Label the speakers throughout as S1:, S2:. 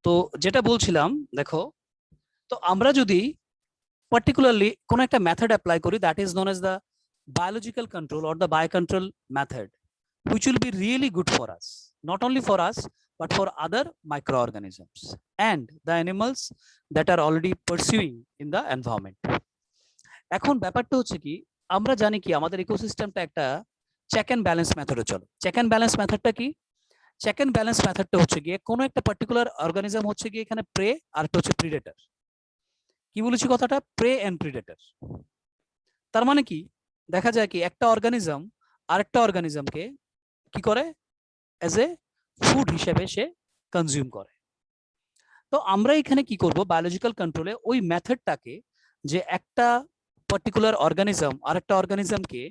S1: তো যেটা বলছিলাম দেখো, তো আমরা যদি পার্টিকুলারলি কোনো একটা মেথড অ্যাপ্লাই করি, that is known as the biological control or the biocontrol method, which will be really good for us, not only for us but for other microorganisms and the animals that are already pursuing in the environment. এখন ব্যাপারটা হচ্ছে কি, আমরা জানি কি আমাদের ইকোসিস্টেমটা একটা check and balance মেথডে চলে। চেক অ্যান্ড ব্যালেন্স মেথডটা কি? চেক অ্যান্ড ব্যালেন্স মেথডটা হচ্ছে গিয়ে কোনো একটা পার্টিকুলার অর্গানিজম হচ্ছে গিয়ে এখানে প্রে আর একটা হচ্ছে প্রিডেটর। কি বলেছি কথাটা? Prey and predator. তার মানে কি, দেখা যায় কি একটা অর্গানিজম আরেকটা অর্গানিজমকে কি করে, এজ এ ফুড হিসেবে সে কনজিউম করে। তো আমরা এখানে কি করব, বায়োলজিক্যাল কন্ট্রোলে ওই মেথডটাকে, যে একটা পার্টিকুলার অর্গানিজম আরেকটা অর্গানিজমকে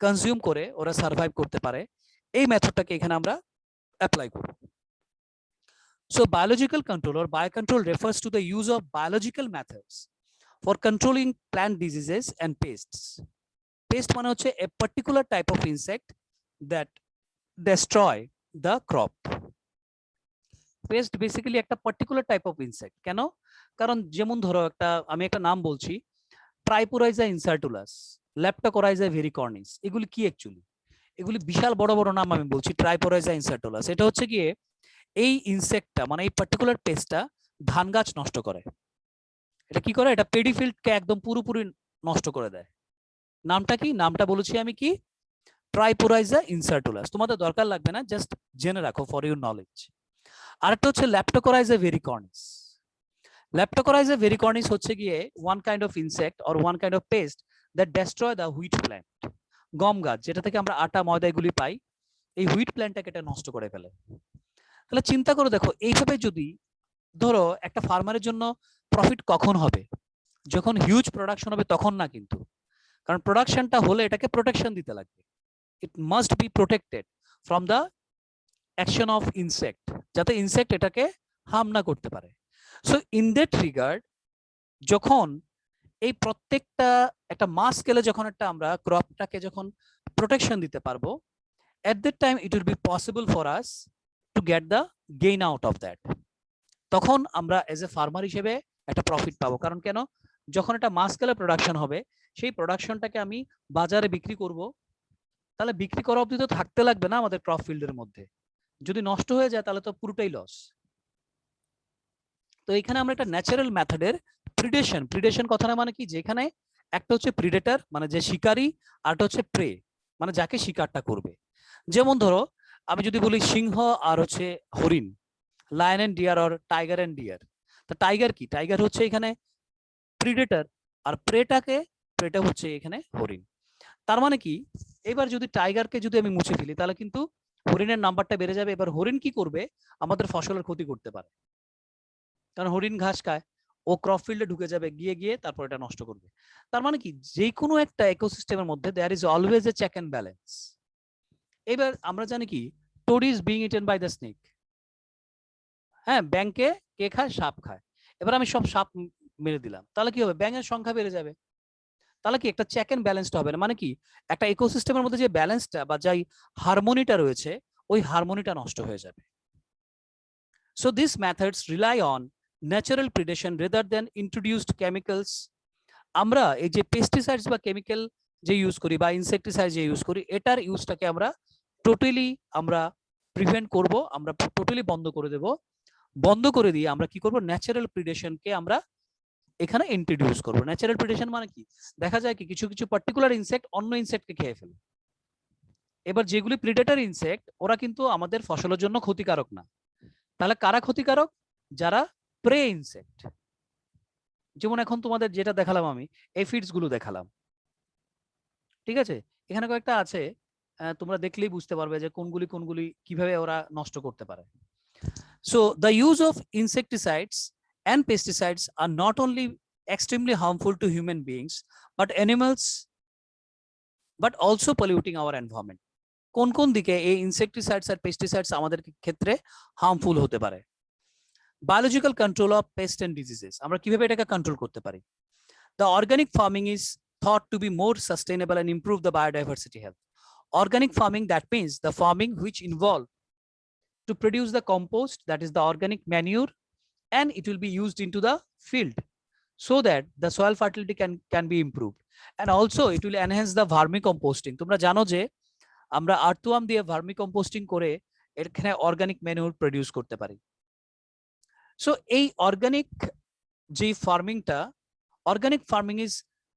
S1: কনজিউম করে ওরা সার্ভাইভ করতে পারে, এই মেথডটাকে এখানে আমরা অ্যাপ্লাই করব। So biological control or biocontrol refers to the use of biological methods for controlling plant diseases and pests. Pest মানে হচ্ছে a particular type of insect that destroy the crop. Pest basically একটা particular type of insect. কেন? কারণ যেমন ধরো আমি একটা নাম বলছি, ট্রাইপোরাইজা ইনসার্টুলাস, ল্যাপ্টোকোরাইজা ভেরিকর্নিস, এগুলি কি অ্যাকচুয়ালি? এগুলি বিশাল বড় বড় নাম আমি বলছি। ট্রাইপোরাইজা ইনসার্টুলাস এটা হচ্ছে গিয়ে এই ইনসেক্টটা, মানে এই পার্টিকুলার পেস্টটা ধান গাছ নষ্ট করে। এটা কি করে? এটা পেডিফিল্ডকে একদম পুরোপুরি নষ্ট করে দেয়। নামটা কি? নামটা বলেছি আমি কি, ট্রাইপোরাইজা ইনসার্টুলাস। তোমাদের দরকার লাগবে না, জাস্ট জেনে রাখো ফর ইউর নলেজ। আরেকটা হচ্ছে ল্যাপ্টোকোরাইজা ভেরিকর্নিস। ল্যাপ্টোকোরাইজা ভেরিকর্নিস হচ্ছে গিয়ে one kind of insect or one kind of pest that destroy the wheat plant. গম গাছ, যেটা থেকে আমরা আটা ময়দা এগুলি পাই, এই হুইট প্ল্যান্টটাকে এটা নষ্ট করে ফেলে। তাহলে চিন্তা করে দেখো, এইভাবে যদি ধরো একটা ফার্মারের জন্য প্রফিট কখন হবে? যখন হিউজ প্রোডাকশন হবে তখন না কিন্তু, কারণ প্রোডাকশনটা হলে এটাকে প্রোটেকশন দিতে লাগবে। It must be protected from the action of insect, যাতে ইনসেক্ট এটাকে হার্ম না করতে পারে। সো ইন দ্যাট রিগার্ড, যখন এই প্রত্যেকটা একটা মাস স্কেলে যখন একটা আমরা ক্রপটাকে যখন প্রোটেকশন দিতে পারবো, at that time it will be possible for us to get the gain out of that. তখন আমরা এজ এ ফার্মার হিসেবে একটা প্রফিট পাবো। কারণ কেন? যখন একটা মাস স্কেলে প্রোডাকশন হবে, সেই প্রোডাকশনটাকে আমি বাজারে বিক্রি করব, তাহলে বিক্রি করা অবধি তো থাকতে লাগবে না আমাদের ক্রপ ফিল্ডের মধ্যে। যদি নষ্ট হয়ে যায় তাহলে তো পুরোটাই লস। তো এখানে আমরা একটা ন্যাচারাল মেথডের প্রিডেশন, প্রিডেশন কথাটা মানে কি, যেখানে একটা হচ্ছে প্রিডেটর মানে যে শিকারী, আরটা হচ্ছে প্রে মানে যাকে শিকারটা করবে। যেমন ধরো আমি যদি বলি সিংহ আর হচ্ছে হরিণ, lion and deer or tiger and deer. তো টাইগার কি? টাইগার হচ্ছে এখানে প্রিডেটর, আর প্রেটা হচ্ছে এখানে হরিণ। তার মানে কি, এবার যদি টাইগারকে যদি আমি মুছে ফেলি তাহলে কিন্তু হরিণের নাম্বারটা বেড়ে যাবে। এবার হরিণ কি করবে? আমাদের ফসলের ক্ষতি করতে পারে, কারণ হরিণ ঘাস খায়, ও ক্রপ ফিল্ডে ঢুকে যাবে, গিয়ে গিয়ে তারপর এটা নষ্ট করবে। তার মানে কি, যে কোনো একটা ইকোসিস্টেমের মধ্যে there is always a check and balance. এবার আমরা জানি কি, toad is being eaten by the snake. হ্যাঁ, ব্যাংকে কে খায়? সাপ খায়। এবার আমি সব সাপ মেরে দিলাম, তাহলে কি হবে? ব্যাঙের সংখ্যা বেড়ে যাবে। তাহলে কি একটা চেক এন্ড ব্যালেন্সটা হবে না? মানে কি, একটা ইকোসিস্টেমের মধ্যে যে ব্যালেন্সটা বা যাই হারমোনিটা রয়েছে, ওই হারমোনিটা নষ্ট হয়ে যাবে। So this methods rely on natural predation rather than introduced chemicals. আমরা এই যে পেস্টিসাইডস বা কেমিক্যাল যে ইউজ করি বা ইনসেকটিসাইড যে ইউজ করি, এটার ইউজটাকে আমরা টোটালি আমরা প্রিভেন্ট করব, আমরা টোটালি বন্ধ করে দেব। বন্ধ করে দিয়ে আমরা কি করব? ন্যাচারাল প্রিডেশনকে আমরা এখানে ইন্ট্রোডিউস করব। ন্যাচারাল প্রিডেশন মানে কি? দেখা যায় কি কিছু কিছু পার্টিকুলার ইনসেক্ট অন্য ইনসেক্টকে খেয়ে ফেলে। এবার যেগুলি প্রিডেটর ইনসেক্ট, ওরা কিন্তু আমাদের ফসলের জন্য ক্ষতিকারক না। তাহলে কারা ক্ষতিকারক? যারা প্রে ইনসেক্ট। যেমন এখন তোমাদের যেটা দেখালাম আমি, এফিডস গুলো দেখালাম, ঠিক আছে? এখানে কয়েকটা আছে, তোমরা দেখলেই বুঝতে পারবে যে কোনগুলি কোনগুলি কিভাবে ওরা নষ্ট করতে পারে। So the use of insecticides and pesticides are not only extremely harmful to human beings but animals, but also polluting our environment. কোন কোন দিকে এই ইনসেকটিসাইডস আর পেস্টিসাইডস আমাদের ক্ষেত্রে হার্মফুল হতে পারে? Biological control of pest and diseases, আমরা কিভাবে এটাকে কন্ট্রোল করতে পারি? The organic farming is thought to be more sustainable and improve the biodiversity health. Organic farming, that means the farming which involve to produce the compost, that is the organic manure, and it will be used into the field so that the soil fertility can be improved, and also it will enhance the vermicomposting. তোমরা জানো যে আমরা earthworm দিয়ে ভার্মিকম্পোস্টিং করে এখানে organic ম্যানুয়ার produce করতে পারি। So এই অর্গানিক যে ফার্মিংটা, organic farming is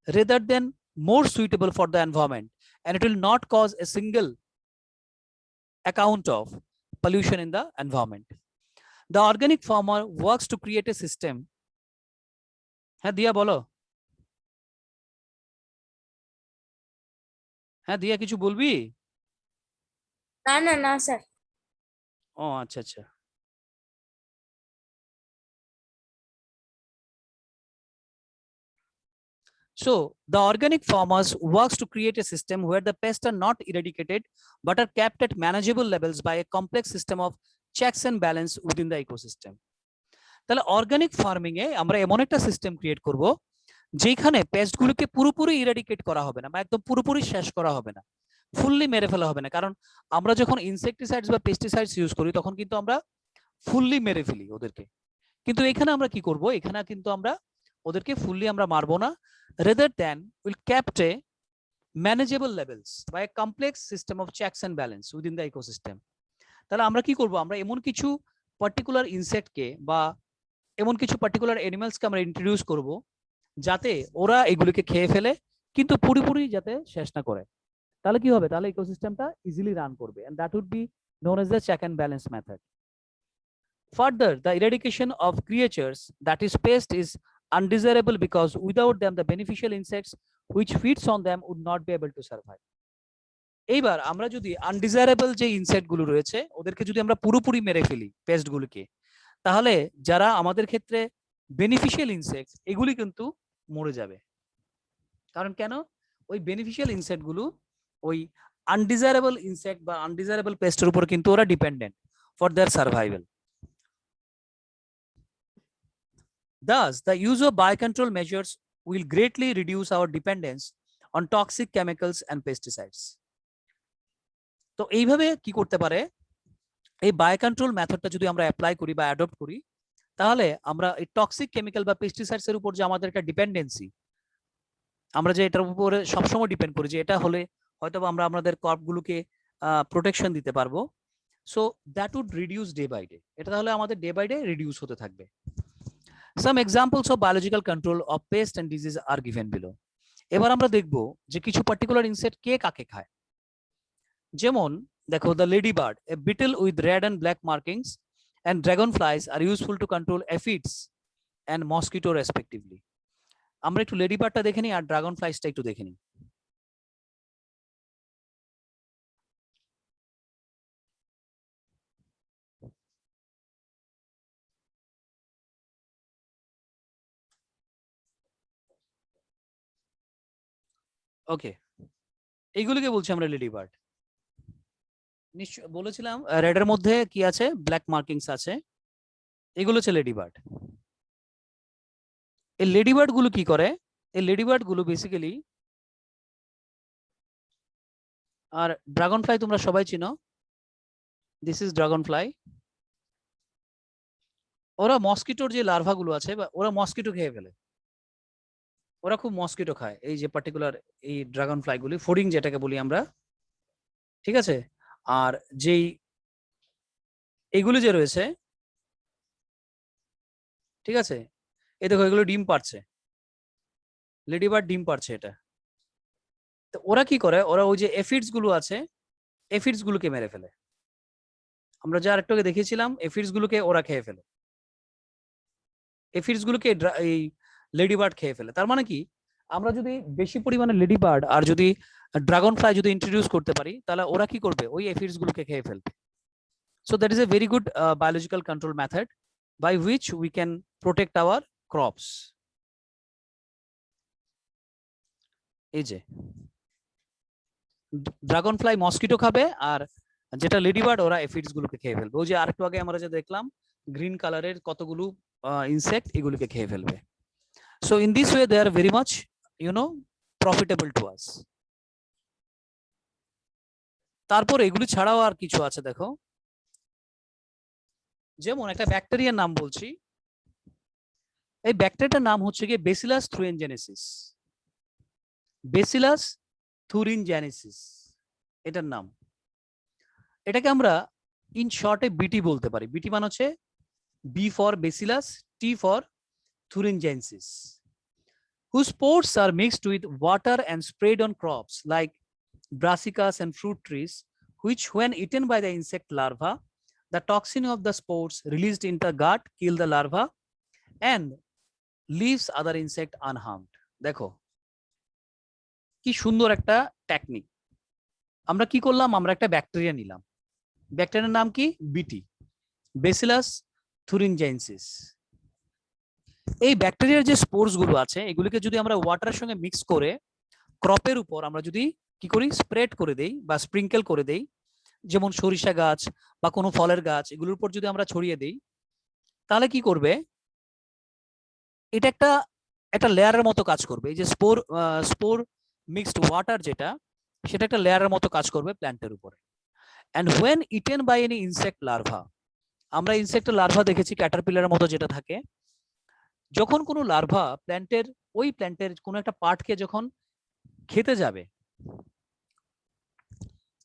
S1: rather than more suitable for the environment, and it will not cause a single account of pollution in the environment. The organic farmer works to create a system. হ্যাঁ দিয়া বলো, হ্যাঁ দিয়া কিছু বলবি?
S2: না না না স্যার।
S1: ও আচ্ছা আচ্ছা। So the organic farmers works to create a system where the pests are not eradicated but are kept at manageable levels by a complex system of checks and balance within the ecosystem. তাহলে organic farming এ আমরা এমন একটা system create করব যেখানে paste গুলোকে পুরোপুরি eradicate করা হবে না বা একদম পুরোপুরি শেষ করা হবে না, ফুললি মেরে ফেলা হবে না। কারণ আমরা যখন ইনসেকটিসাইডস বা পেস্টিসাইডস ইউজ করি তখন কিন্তু আমরা ফুললি মেরে ফেলি ওদেরকে, কিন্তু এখানে আমরা কি করব, এখানে কিন্তু আমরা ওদেরকে ফুললি আমরা মারবো না, rather than will kept a manageable levels by a complex system of checks and balance within the ecosystem. তাহলে আমরা কি করব, আমরা এমন কিছু পার্টিকুলার ইনসেক্টকে বা এমন কিছু পার্টিকুলার অ্যানিমালসকে আমরা ইন্ট্রোডিউস করব যাতে ওরা এগুলোকে খেয়ে ফেলে কিন্তু পুরোপুরি যাতে শেষ না করে। তাহলে কি হবে, তাহলে ইকোসিস্টেমটা ইজিলি রান করবে, and that would be known as the check and balance method. Further, the eradication of creatures that is pest is undesirable because without them the beneficial insects which feeds on them would not be able to survive. এইবার আমরা যদি undesirable যে insect গুলো রয়েছে ওদেরকে যদি আমরা পুরোপুরি মেরে ফেলি পেস্ট গুলোকে, তাহলে যারা আমাদের ক্ষেত্রে বেনিফিশিয়াল ইনসেক্ট এগুলি কিন্তু মরে যাবে। কারণ কেন, ওই বেনিফিশিয়াল ইনসেক্ট গুলো ওই আনডিজায়ারেবল ইনসেক্ট বা আনডিজায়ারেবল পেস্টের উপর কিন্তু ওরা dependent for their survival. Thus, the use of biocontrol measures will greatly reduce our dependence on toxic chemicals and pesticides. তো এইভাবে কি করতে পারে, এই বায়োকন্ট্রোল মেথডটা যদি আমরা অ্যাপ্লাই করি বা অ্যাডপ্ট করি তাহলে আমরা এই টক্সিক কেমিক্যাল বা পেস্টিসাইডস এর উপর যে আমাদের একটা ডিপেন্ডেন্সি, আমরা যে এটার উপরে সবসময় ডিপেন্ড করি যে এটা হলে হয়তো আমরা আমাদের ক্রপগুলোকে প্রোটেকশন দিতে পারবো, so that would reduce day by day, এটা তাহলে আমাদের ডে বাই ডে রিডিউস হতে থাকবে। Some examples of biological control of pest and disease are given below. এবার আমরা দেখব যে কিছু পার্টিকুলার ইনসেক্ট কে কাকে খায়। যেমন দেখো, the ladybird, a beetle with red and black markings, and dragonflies are useful to control aphids and mosquito respectively. আমরা একটু লেডিবার্ডটা দেখে নিই আর ড্রাগন ফ্লাইসটা একটু দেখে নিই। ওকে, এইগুলিকে বলছি আমরা লেডিবার্ড। নিশ্চয় বলেছিলাম রেডের মধ্যে কি আছে, ব্ল্যাক মার্কিংস আছে, এগুলো হচ্ছে লেডিবার্ড। এই লেডিবার্ড গুলো কি করে, এই লেডিবার্ড গুলো বেসিক্যালি, আর ড্রাগন ফ্লাই তোমরা সবাই চিনো, দিস ইজ ড্রাগন ফ্লাই। ওরা মস্কিটোর যে লার্ভা গুলো আছে ওরা মস্কিটো খেয়ে ফেলে, ওরা খুব মস্কিটো খায়, এই যে পার্টিকুলার এই ড্রাগন ফ্লাই গুলি, ফোডিং যেটাকে বলি আমরা, ঠিক আছে। আর যেই এগুলো যে রয়েছে, ঠিক আছে, এই দেখো এগুলো ডিম পাড়ছে, লেডিবার্ড ডিম পাড়ছে এটা। তো ওরা কি করে, ওরা ওই যে এফিডস গুলো আছে, এফিডস গুলোকে মেরে ফেলে। আমরা যে আরেকটাকে দেখিয়েছিলাম, এফিডস গুলোকে ওরা খেয়ে ফেলে, এফিডস গুলোকে এই লেডিবার্ড খেয়ে ফেলে। তার মানে কি, আমরা যদি বেশি পরিমাণে লেডিবার্ড আর যদি ড্রাগন ফ্লাই যদি ইন্ট্রোডিউস করতে পারি তাহলে ওরা কি করবে, ওই এফিডস গুলোকে খেয়ে ফেলবে। So that is a very good biological control method by which we can protect our crops. এই যে ড্রাগন ফ্লাই মস্কিটো খাবে আর যেটা লেডিবার্ড ওরা এফিডস গুলোকে খেয়ে ফেলবে। ওই যে আরেকটু আগে আমরা যে দেখলাম গ্রিন কালারের কতগুলো ইনসেক্ট এগুলোকে খেয়ে ফেলবে। So in this way they are very much profitable to us. তারপর এগুলি ছাড়াও আর কিছু আছে দেখো, যেমন একটা ব্যাকটেরিয়ার নাম বলছি, এই ব্যাকটেরিয়াটার নাম হচ্ছে কি বেসিলাস থুরিনজেনেসিস। বেসিলাস থুরিনজেনেসিস এটার নাম। এটাকে আমরা ইন শর্টে বিটি বলতে পারি। বিটি মানে হচ্ছে B for bacillus, T for thuringiensis, whose spores are mixed with water and sprayed on crops like brassicas and fruit trees, which when eaten by the insect larva, the toxin of the spores released in the gut kill the larva and leaves other insect unharmed. দেখো কি সুন্দর একটা technique. আমরা কি করলাম, আমরা একটা bacteria নিলাম, ব্যাকটেরিয়ার নাম কি বিটি, বেসিলাস থুরিনজেন্সিস। এই ব্যাকটেরিয়ার যে স্পোর্স গুলো আছে এগুলিকে যদি আমরা ওয়াটারের সঙ্গে মিক্স করে ক্রপের উপর আমরা যদি কি করি স্প্রেড করে দেই বা স্প্রিঙ্কেল করে দেই, যেমন সরিষা গাছ বা কোনো ফলের গাছ এগুলোর উপর যদি আমরা ছড়িয়ে দেই, তাহলে কি করবে, এটা একটা একটা লেয়ারের মতো কাজ করবে। এই যে স্পোর মিক্সড ওয়াটার যেটা, সেটা একটা লেয়ারের মতো কাজ করবে প্ল্যান্টের উপরে। And when eaten by any insect larva, আমরা ইনসেক্টের লার্ভা দেখেছি ক্যাটারপিলারের মতো যেটা থাকে, যখন কোনো লার্ভা প্ল্যান্টের কোনো একটা পার্টকে যখন খেতে যাবে,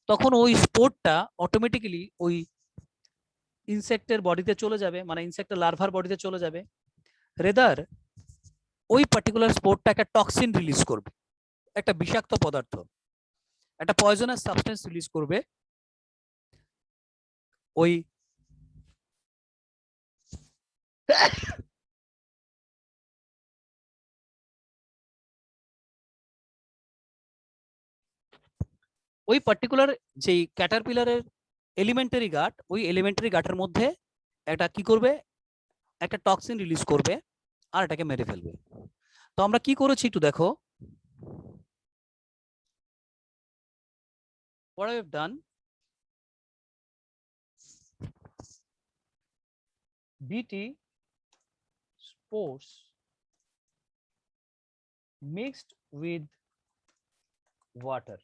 S1: তখন ওই স্পোরটা অটোমেটিক্যালি ওই ইনসেক্টের বডিতে চলে যাবে, মানে ইনসেক্টের লার্ভার বডিতে চলে যাবে। রেদার ওই পার্টিকুলার স্পোরটা একটা টক্সিন রিলিজ করবে, একটা বিষাক্ত পদার্থ, একটা পয়জনাস সাবস্টেন্স রিলিজ করবে ওই ওই পার্টিকুলার যেই ক্যাটারপিলারের এলিমেন্টারি গাট, ওই এলিমেন্টারি গাটের মধ্যে একটা কি করবে, একটা টক্সিন রিলিজ করবে আর এটাকে মেরে ফেলবে। তো আমরা কি করেছি একটু দেখো, what I have done, BT spores mixed with water,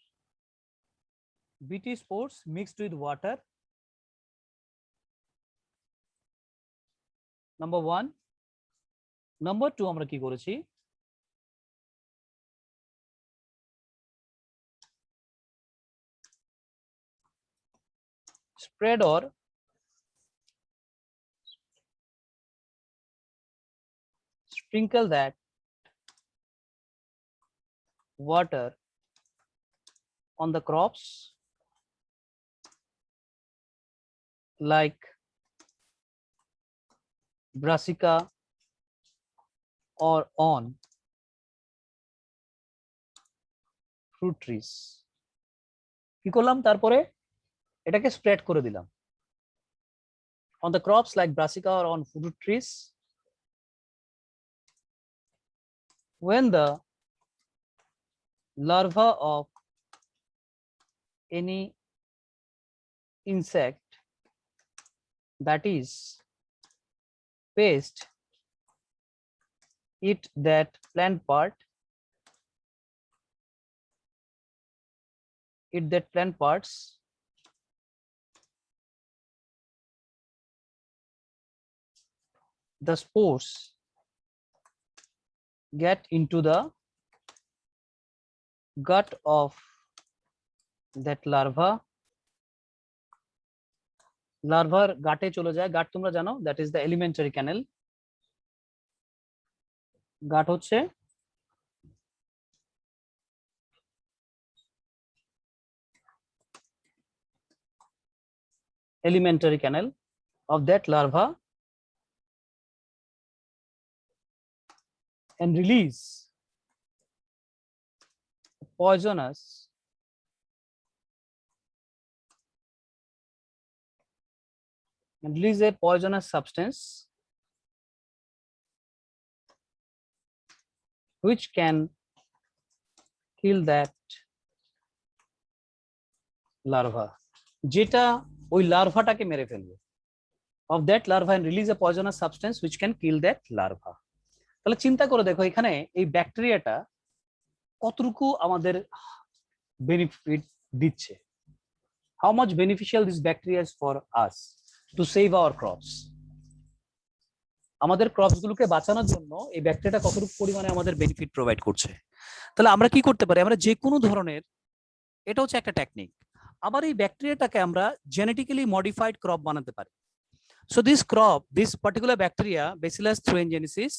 S1: BT spores mixed with water, number 1. number 2 আমরা কি করেছি, spread or sprinkle that water on the crops like brassica or on fruit trees. কি করলাম, তারপরে এটাকে স্প্রেড করে দিলাম on the crops like brassica or on fruit trees. When the larva of any insect that is pest eat that plant parts, the spores get into the gut of that larva, লার্ভার গাটে চলে যায়। গাট তোমরা জানো, that is the elementary ক্যানেল। গাট হচ্ছে elementary canal of that larva and release poisonous substance which can kill that larva, যেটা ওই লার্ভাটাকে মেরে ফেলবে, of that larva and release a poisonous substance which can kill that larva. তাহলে চিন্তা করে দেখো এখানে এই ব্যাকটেরিয়াটা কতটুকু আমাদের বেনিফিট দিচ্ছে, how much beneficial this bacteria is for us to save our crops. আমাদের ক্রপস গুলোকে বাঁচানোর জন্য এই ব্যাকটেরিয়াটা কতটুকু পরিমাণে আমাদের বেনিফিট প্রোভাইড করছে। তাহলে আমরা কি করতে পারি, আমরা যে কোনো ধরনের, এটা হচ্ছে একটা টেকনিক, আবার এই ব্যাকটেরিয়াটাকে আমরা জেনেটিক্যালি মডিফাইড ক্রপ বানাতে পারি। So this crop, this particular bacteria bacillus thuringiensis,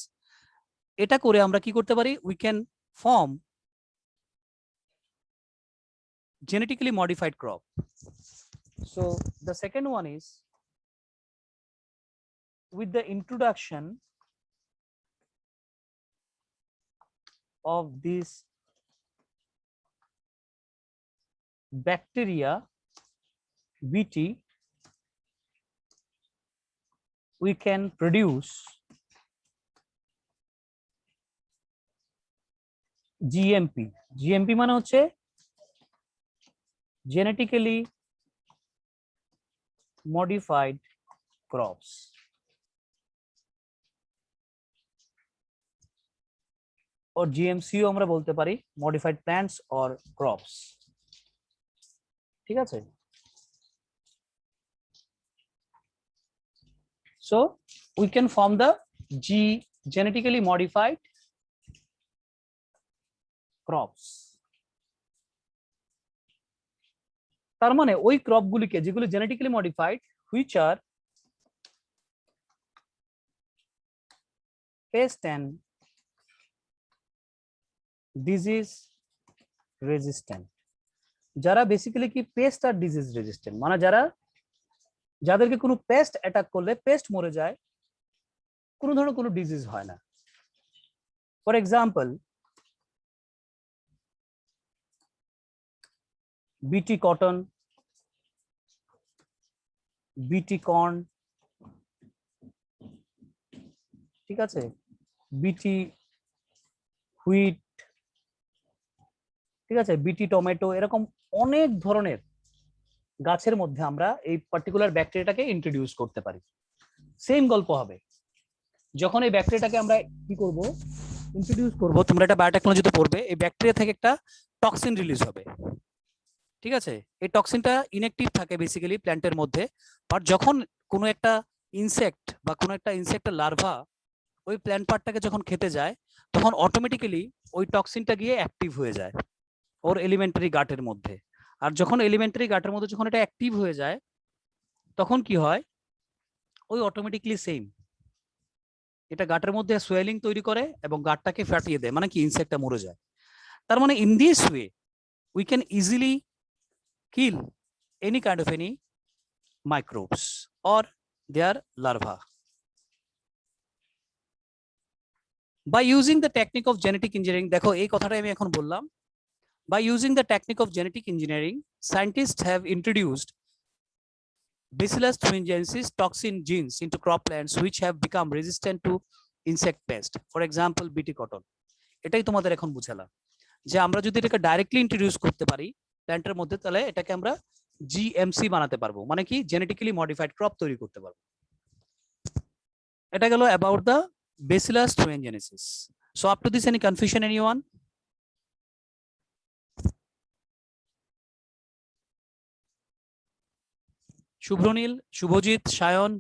S1: এটা করে আমরা কি করতে পারি, we can form genetically modified crop. So the second one is with the introduction of this bacteria Bt, we can produce GMP. GMP মানে হচ্ছে genetically modified crops. or GMCও আমরা বলতে পারি, modified plants or crops. ঠিক আছে? So we can form the genetically modified crops. তার মানে ওই ক্রপ গুলিকে যেগুলো genetically modified, which are pest and disease resistant, যারা বেসিক্যালি কি পেস্ট আর ডিজিজ রেজিস্ট্যান্ট, মানে যাদেরকে কোনো পেস্ট অ্যাটাক করলে পেস্ট মরে যায়, কোনো ধরনের কোনো ডিজিজ হয় না। ফর এক্সাম্পল বিটি কটন, বিটি কর্ন, ঠিক আছে, বিটি হুইট, ঠিক আছে, বিটি টমেটো, এরকম অনেক ধরনের গাছের মধ্যে আমরা এই পার্টিকুলার ব্যাকটেরিয়াটাকে ইন্ট্রোডিউস করতে পারি। সেম গল্প হবে যখন এই ব্যাকটেরিয়াটাকে আমরা কি করব, ইন্ট্রোডিউস করব। তোমরা এটা বায়োটেকনোলজিতে পড়বে, এই ব্যাকটেরিয়া থেকে একটা টক্সিন রিলিজ হবে, ঠিক আছে। এই টক্সিনটা ইনঅ্যাক্টিভ থাকে বেসিক্যালি প্ল্যান্টের মধ্যে, বাট যখন কোনো একটা ইনসেক্ট বা কোনো একটা ইনসেক্টের লার্ভা ওই প্ল্যান্ট পার্টটাকে যখন খেতে যায়, তখন অটোমেটিক্যালি ওই টক্সিনটা গিয়ে অ্যাক্টিভ হয়ে যায় ওর এলিমেন্টারি গাটের মধ্যে। আর যখন এলিমেন্টারি গাটের মধ্যে যখন এটা অ্যাক্টিভ হয়ে যায়, তখন কি হয়, ওই অটোমেটিকলি সেম এটা গাটের মধ্যে সোয়েলিং তৈরি করে এবং গাটটাকে ফাটিয়ে দেয়, মানে কি ইনসেক্টটা মরে যায়। তার মানে in this way we can easily kill any kind of any microbes or their larva by using the technique of genetic engineering. দেখো এই কথাটা আমি এখন বললাম, by using the technique of genetic engineering, scientists have introduced Bacillus thuringiensis toxin genes into crop plants which have become resistant to insect pest. For example, BT cotton. এটাই তোমাদের এখন বুঝালাম যে আমরা যদি এটাকে ডাইরেক্টলি ইন্ট্রোডিউস করতে পারি প্ল্যান্টের মধ্যে, তাহলে এটাকে আমরা জিএমসি বানাতে পারবো, মানে কি জেনেটিক্যালি মডিফাইড ক্রপ তৈরি করতে পারবো। এটা গেল about the Bacillus thuringiensis. So up to this, any confusion anyone? Shubhranil, Shubhajit, Sayan,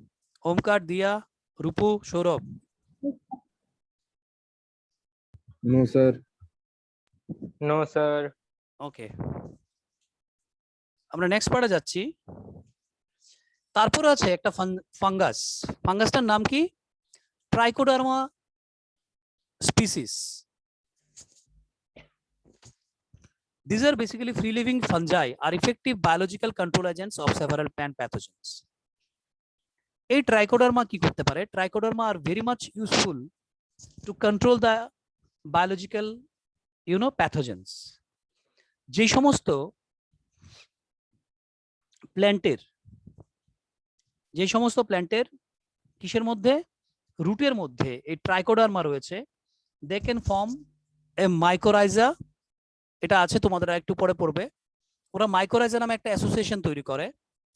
S1: Omkar, Diya, Rupu, Sourav?
S3: No, sir.
S4: No, sir.
S1: ওকে, আমরা নেক্সট পার্টে যাচ্ছি। তারপর আছে একটা ফাঙ্গাস, ফাঙ্গাসটার নাম কি, Trichoderma species. These are basically free living fungi are effective biological control agents of several plant pathogens. এই Trichoderma কি করতে পারে, Trichoderma R very much useful to control the biological pathogens. যে সমস্ত প্ল্যান্টের কিসের মধ্যে, রুটের মধ্যে এই ট্রাইকোডার্মা রয়েছে, they can form a mycorrhiza. এটা আছে তোমাদের একটু পরে পড়বে। ওরা মাইকোরাইজা নামে একটা অ্যাসোসিয়েশন তৈরি করে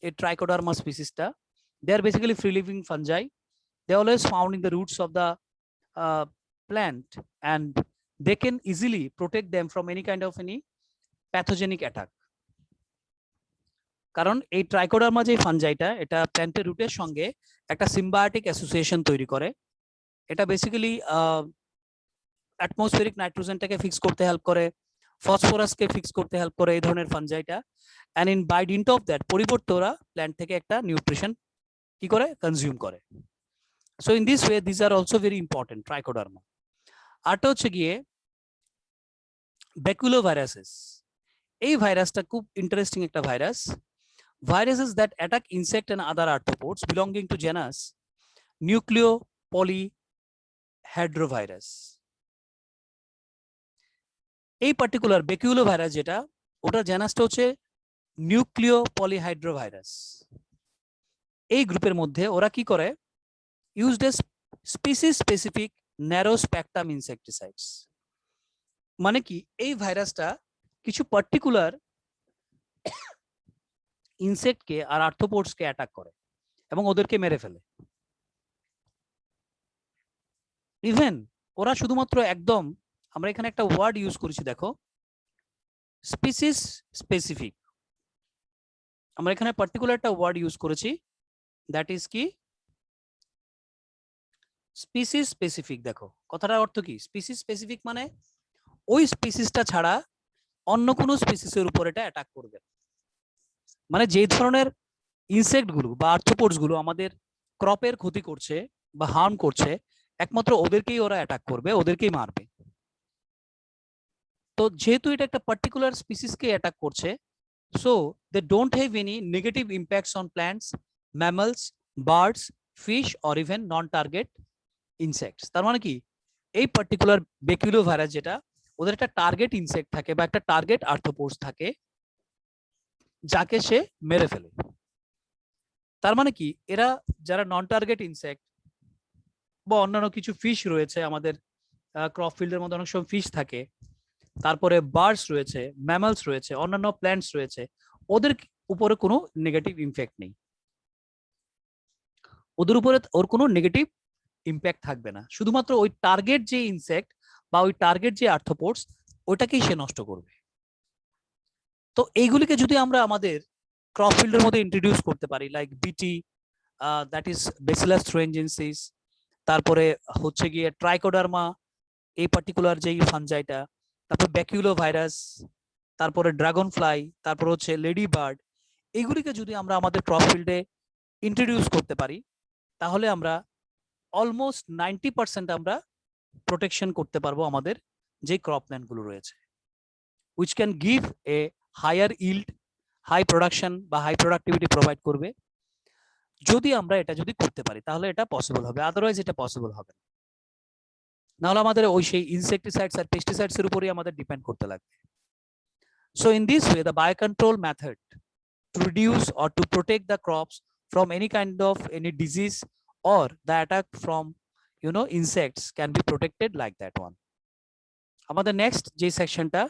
S1: এই ট্রাইকোডার্মা স্পিসিসটা। They are basically free living fungi, they always found in the roots of the plant and they can easily protect them from any kind of any pathogenic attack. কারণ এই Trichoderma যে ফাঞ্জাইটা, এটা প্ল্যান্টের রুটের সঙ্গে একটা সিম্বায়োটিক অ্যাসোসিয়েশন তৈরি করে এটা বেসিক্যালি অ্যাটমসফেরিক নাইট্রোজেনটাকে ফিক্স করতে হেল্প করে, ফসফরাসকে ফিক্স করতে হেল্প করে এই ধরনের ফানজাইটা। And in by dint of that পরিবর্তে ওরা প্ল্যান্ট থেকে একটা নিউট্রিশন কি করে কনজিউম করে। So in this way this are also very important Trichoderma. আরটা হচ্ছে গিয়ে ব্যাকুলোভাইরাসেস। এই ভাইরাসটা খুব ইন্টারেস্টিং একটা virus. Viruses that attack insect and other arthropods belonging to genus Nucleopolyhedrovirus. এই পার্টিকুলার বেকিউলো ভাইরাস যেটা, ওটা জেনাসটা হচ্ছে নিউক্লিওপলিহাইড্রোভাইরাস। এই গ্রুপের মধ্যে ওরা কি করে, used S species specific narrow spectrum insecticides. মানে কি, এই ভাইরাসটা কিছু পার্টিকুলার ইনসেক্টকে আর আর্থ্রোপোডসকে অ্যাটাক করে এবং ওদেরকে মেরে ফেলে। ইভেন ওরা শুধুমাত্র একদম, আমরা এখানে একটা ওয়ার্ড ইউজ করেছি দেখো, স্পিসিস স্পেসিফিক। আমরা এখানে পার্টিকুলার একটা ওয়ার্ড ইউজ করেছি, দ্যাট ইজ কি স্পিসিস স্পেসিফিক। দেখো কথাটার অর্থ কি, স্পিসিস স্পেসিফিক মানে ওই স্পিসিসটা ছাড়া অন্য কোনো স্পিসিসের উপর এটা অ্যাটাক করবে। মানে যে ধরনের ইনসেক্ট গুলো বা আর্থ্রোপোডস গুলো আমাদের ক্রপের ক্ষতি করছে বা হার্ম করছে, একমাত্র ওদেরকেই ওরা অ্যাটাক করবে, ওদেরকেই মারবে। তো যেহেতু এটা একটা পার্টিকুলার স্পিসিসকে অ্যাটাক করছে, so they don't have any negative impacts on plants, mammals, birds, fish or even non target insects. তার মানে কি, এই পার্টিকুলার বেকিউলো ভাইরাস যেটা, ওদের একটা টার্গেট ইনসেক্ট থাকে বা একটা টার্গেট আর্থ্রোপোডস থাকে যাকে সে মেরে ফেলে। তার মানে কি, এরা যারা নন টার্গেট ইনসেক্ট বা অন্যান্য কিছু ফিশ রয়েছে, আমাদের ক্রপ ফিল্ডের মধ্যে অনেক সময় ফিশ থাকে, তারপরে বার্ডস রয়েছে, ম্যামলস রয়েছে, অন্যান্য প্ল্যান্টস রয়েছে, ওদের উপরে কোনো নেগেটিভ ইমপ্যাক্ট নেই। ওদের উপরে ওর কোনো নেগেটিভ ইমপ্যাক্ট থাকবে না, শুধুমাত্র ওই টার্গেট যে ইনসেক্ট বা ওই টার্গেট যে আর্থ্রোপোডস, ওইটাকেই সে নষ্ট করবে। তো এইগুলিকে যদি আমরা আমাদের ক্রপ ফিল্ডের মধ্যে ইন্ট্রোডিউস করতে পারি, লাইক বিটি, দ্যাট ইজ ব্যাসিলাস থ্রুয়েনজেন্সিস, তারপরে হচ্ছে গিয়ে ট্রাইকোডার্মা, এই পার্টিকুলার যেই ফানজাইটা, তারপর ব্যাকিউলো ভাইরাস, তারপরে ড্রাগন ফ্লাই, তারপর হচ্ছে লেডি বার্ড, এইগুলিকে যদি আমরা আমাদের ক্রপ ফিল্ডে ইন্ট্রোডিউস করতে পারি, তাহলে আমরা অলমোস্ট 90% আমরা প্রোটেকশন করতে পারবো আমাদের যে ক্রপ প্ল্যান্টগুলো রয়েছে, which can give a higher yield, high production বা হাই প্রোডাক্টিভিটি প্রোভাইড করবে। যদি আমরা এটা যদি করতে পারি তাহলে এটা পসিবল হবে, আদারওয়াইজ এটা পসিবল হবে না। নাহলে আমাদের ওই সেই ইনসেক্টিসাইডস আর পেস্টিসাইডস এর উপরই আমাদের ডিপেন্ড করতে লাগবে। So in this way, the biocontrol method to reduce or to protect the crops from any kind of any disease or the attack from insects can be protected like that one. আমাদের next যে সেকশনটা,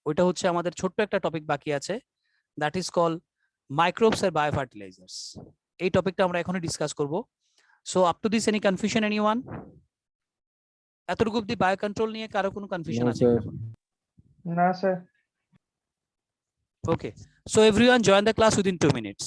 S1: ওইটা হচ্ছে আমাদের ছোট্ট একটা topic বাকি আছে, দ্যাট ইজ কল মাইক্রোবস আর বায়োফার্টিলাইজার্স। এই টপিকটা আমরা এখনই ডিসকাস করব। So up to this any confusion anyone? এতটুকু অব্দি বায়োকন্ট্রোল নিয়ে কারো কোনো কনফিউশন
S3: No,
S1: আছে?
S3: sir.
S4: না sir.
S1: Okay, so everyone join the class within 2 minutes.